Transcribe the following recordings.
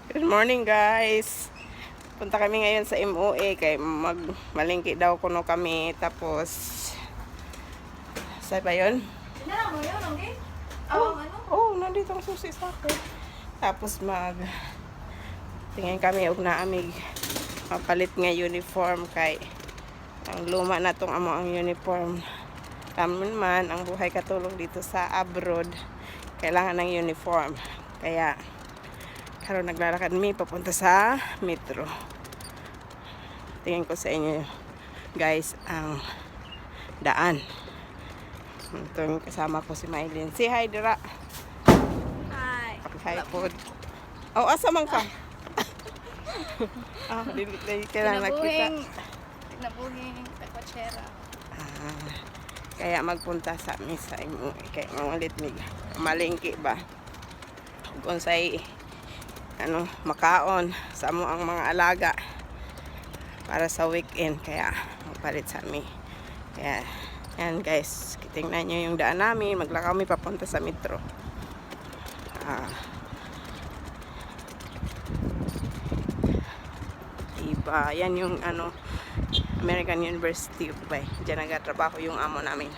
Good morning guys. Punta kami ngayon sa MOA kay malingki daw kuno kami, tapos saan ba yun? Tinara mo yun, okay? Nandito ang susi sa akin. Tapos tingin kami og naamig mapalit nga uniform kay ang luma na tong amo ang uniform. Taman man ang buhay katulong dito sa abroad, kailangan ng uniform. Kaya karon naglalakad mi papunta sa metro. Tingin ko sa inyo guys ang daan. Ito yung kasama ko si Mylene. Say hi dira. Hi. Hi po. Oh, asa man ka? Dili kailangan nakita. Pinabuhing takwachera. Kaya magpunta sa amin sa MOA. Kaya mawalit mig malingki ba? Kung say makaon sa mo ang mga alaga para sa weekend, kaya magpalit sa amin. Kaya yan guys, tingnan nyo yung daan namin. Maglakaw kami papunta sa metro. Iba yan yung American University of Dubai. Diyan nagtatrabaho yung amo namin.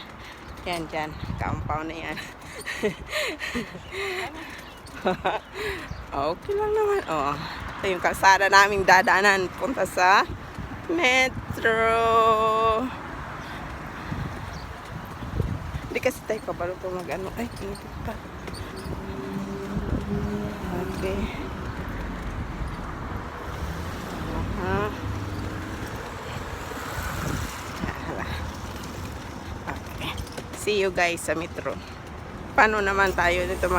Yan dyan, compound na yan. Okay lang naman. Ito yung kalsada naming dadaanan punta sa metro. Hindi kasi tayo kabalo ko ay, pinipit pa. Okay. Okay. See you guys sa metro. Paano naman tayo dito